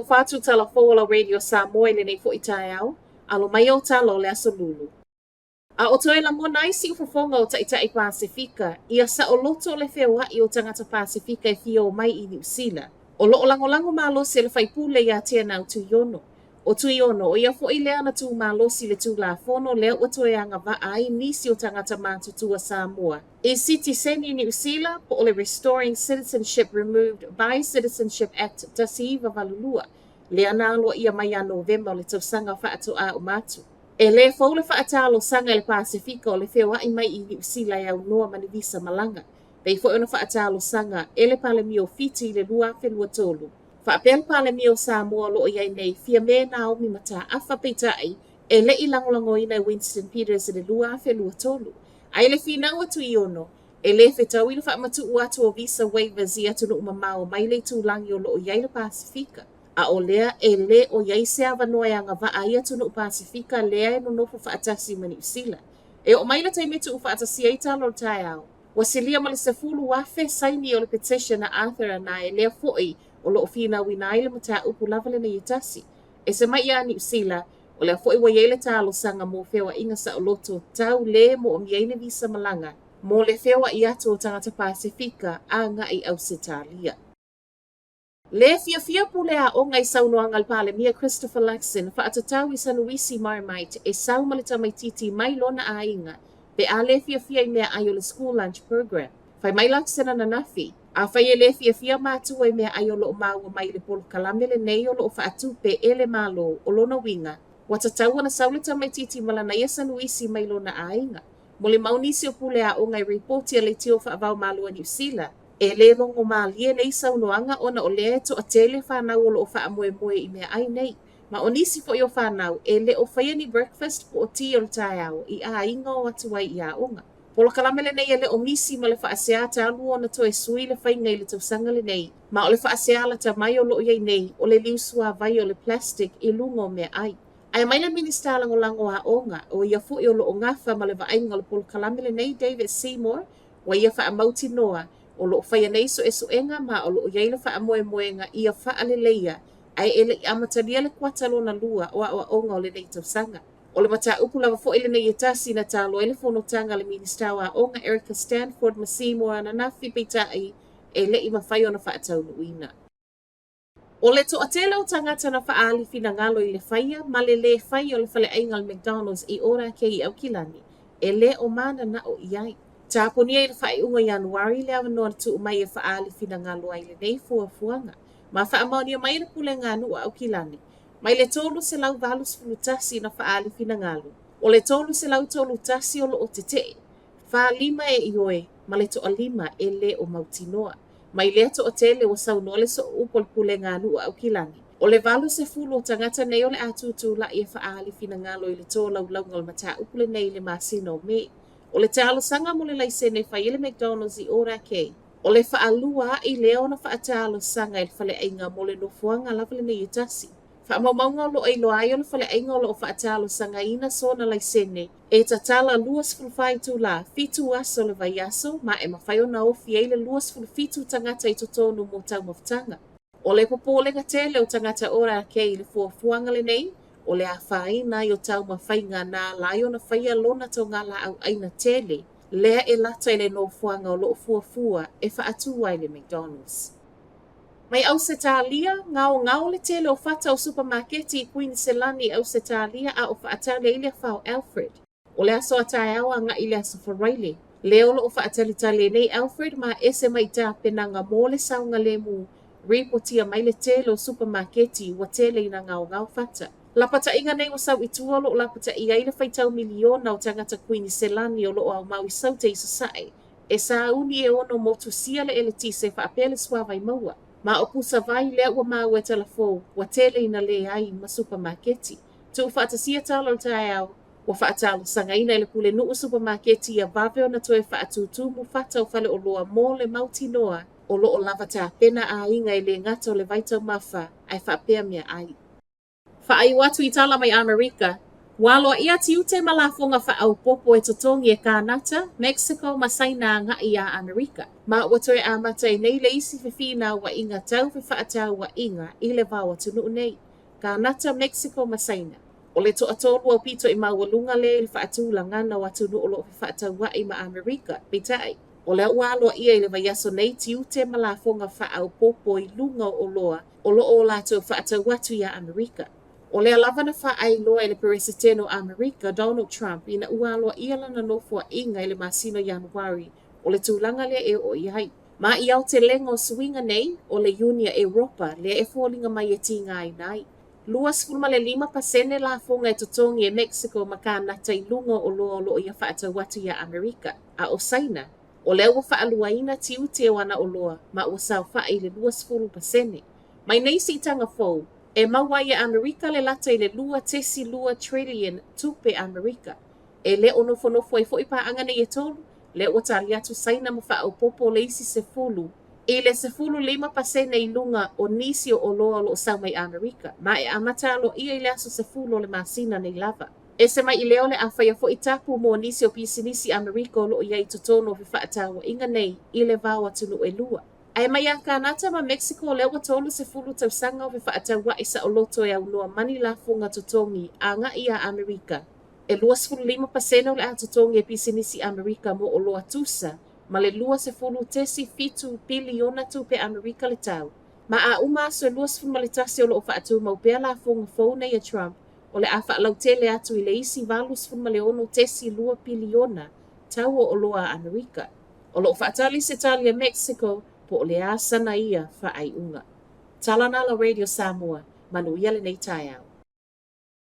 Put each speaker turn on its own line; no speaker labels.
fatu talafola radio Samoa le nei fo itai au, alo mai o talo le aso lulu. A o toi la mona i si ufafonga o taitai Pasifika, ia sa o loto le whewha i o tangata Pasifika e fio mai i New Zealand. O lo lango malo se le whaipule ia tia nau tu yono. O tu yono, o ia fo i lea na tu malo si le tu la fono lea o toi anga va ai nisi o tangata mātutua Samoa. I siti seni New Zealand po o le Restoring Citizenship Removed by Citizenship Act tasi iwa valulua. Lea nalo ia mai a November le tausanga whaatu a o matu. E le fau le whaatalo sanga le Pasifika o le whewha i mai i New Zealand au noa mani visa malanga. Pei fo ona whaatalo sanga e le pale mio fiti le lua whenua tolu. Whaapel pale mio Samoa lo iai nei fia me na omi mata awha peitai e le ilangolango ina Winston Peters le lua whenua tolu. Ai le fina watu i ono e le whetau ila whaamatu uatu o visa waivers i atu no umamao mai le tūlangi o lo iai le Pasifika. A o lea e le o iai se awanoa anga va a ia tunu Pasifika lea e no nofu whaatasi mani usila. E o maila taimetu u whaatasi e talo tai au. Wasilia mali se fulu wafe saini o le petition na Arthur na e lea foi o lo ofina wina ile mata upu lavale na yitasi. E se mai ia ni usila o lea foi wa iele talo sanga mo fewa inga sa o loto tau le mo o miaine visa malanga mo le fewa i atu o tangata Pasifika a ngai au Setalia. Le fia pule a o ngai saunoanga al pale mia Christopher Laxon whaatatau i sanuisi Marmite e saumalita mai titi mai lona a inga pe a le fia i mea ayo le school lunch program. Fai mai Laxon ana nafi, a fai e le fia mātua i mea ayo lo maua mai le polo kalamele nei o lo whaatu pe ele malo o lona winga. Watatau ana saulita mai titi malana ia sanuisi mai lona a inga. Mo le maunisi o pule a o ngai reporti a le tio whaavau malua New Zealand. E le longo malie nei saunoanga ona o le to a tele whanau o lo wha moe i mea ai nei. Ma o nisi fo i o whanau e le o whaia ni breakfast po o ti o le tai au i a inga o atuai i a onga. Polo kalamele nei e le o misi ma le wha asea ta alu ona to e sui le whai ngai le tausanga le nei. Ma o le wha asea la ta mai o lo iei nei o le liusua vai o le plastic i lungo mea ai. Ai mai le minista lango a onga o ia fu i o lo o ngafa ma le wa ainga le polo kalamele nei David Seymour wa ia wha amauti noa o lo whaia nei so enga ma o lo iaila wha moenga ia wha aleleia ai ele i amataria le kuatalo na lua o a onga o le nei tausanga. O le mata upu lava fo ele nei tasi na talo ele fonotanga le minista wa onga Erica Stanford Masimo ana nafi peitai e le i mawhai o na whaatau nuina. O le to atele o tangata na whaali fina ngalo i le whaia ma le whai o le whale aingal McDonald's i ora ke i au kilani e le o mana na o iai. Tāponia i le whai unga Januari le awa noa tu mai e whaali fina ngalo ai le nei fuanga. Ma whaamaunia mai le pule ngā nua au kilani. Mai le tolu se lau valus fulutasi na whaali fina ngalo. O le tolu se lau tolu tasi o lo o te te. Wha lima e ioe, ma le toa lima e le o mautinoa. Mai le to o tele o saunoa le so upol pule ngā nua au kilani. O le valu se fulu o tangata nei o le atutu la i e whaali fina ngalo i le tō lau ngal mata upule nei le masino me. O le talo sanga mo le laisene whai ele McDonald's i ora kei. O le whaalua i leo na whaatalo sanga i le whale ainga mo le nofuanga lavale nei itasi. Whaamaunga lo ai lo ai o le whale ainga o lo whaatalo sanga ina so na laisene e tatala luas fulfai tu la fitu aso le vaiaso ma e mawhai o na ofi e le luas fulfitu tangata i totonu mo tau maftanga. O le popo le gatele o tangata ora kei le fuafuanga le nei. O le awhai na i o tau mawhainga nā lai o na whaia lona tau ngā la au aina tele, lea e lata i le no fuanga o lo fuafua e whaatua i le McDonald's. Mai au Setalia, ngao le tele o whata o supermarketi i Queenselani au Setalia a o whaatale i le whao Alfred. O le aso atai awa nga i le aso Wharaile. Leo lo o whaatale tale nei Alfred ma ese mai tā penanga mō le saunga le mu reportia mai le tele o supermarketi wa tele i na ngao whata. Lapata inga nei o sau i tuolo o lapata i aile whaitau miliona o tangata Queenselani o loo au mau i sau te isa sae. E sa uni e ono motu siale ele tise wha apele swawai maua. Ma o pusa vai lea ua mau e talafo wa tele ina le ai ma supermarketi. Tu whaata sia talo tae au wa whaatalo sanga ina ele pule nuu supermarketi ia vave o na toe whaatutu mu whata o whale o loa mō le mauti noa o loo lavata pena a inga i le ngata o le vaitau mafa ai whaapea mea ai. Whaai watu i tala mai Amerika, Walo ia tiute malafonga whaau popo e totongi e Kanata, Mexico, Masaina nga ia Amerika. Ma watoe amata nei le isi whiwhina wa inga tau whiwhaatau wa inga i le wawa tunu nei. Kanata, Mexico, Masaina. O le to'atolu au pito i mawalunga le whaatula ngana wa tunu o lo whiwhaatau wa i ma Amerika, pitai. O le walo ia i le vaiaso nei tiute malafonga whaau popo i lunga o loa o lo o lato whaatau watu ia Amerika. O le alava na whaailoa i le pereseteno Amerika, Donald Trump, ina ualoa ia lana nofua inga i le masino Januari o le tūlanga lea e o iai. Ma i au te lengo swinga nei o le Unia Europa, lea e fōlinga mai e tinga ai nai. Luas fulma le 5% la fonga e totongi e Mexico ma kānata i lunga o loa o lo ia whaatau watu ia Amerika. A o saina, o le ua whaaluaina tiu te wana o loa, ma ua sau wha i le 2%. Mai nei si tanga fōu, e maua ia Amerika le lata i le lua trillion tupe Amerika. E le ono fonofo e fo i paanga nei e tolu, le o tali atu saina mo whaau popo le isi se fulu. E le se fulu 5% i lunga o nisi o loa lo sau mai Amerika. Ma e amata lo ia i le aso se fulu o le masina nei lava. E se mai i leo le awhai fo i tapu mo nisi o pisinisi Amerika o lo ia i totono fi whaatawa inga nei i le vawa tunu e lua. Ai mai a Kanata ma Mexico le wa tolu se fulu tau sanga o whaatau wa isa o loto e au noa mani la funga totongi a nga ia Amerika. E 2.5% o le a totongi e pisinisi Amerika mo o loa tusa, ma le 2.7 biliona tu pe Amerika le tau. Ma a umaso e 2.8 o lo whaatu mau pea la funga fōna ia Trump, o le a whaalau tele atu i le isi 2.2 biliona tau o loa Amerika. O lo whaatali se tali a Mexico, po o le asana ia whaai unga. Talana la Radio Samoa, manu ia le nei tai au.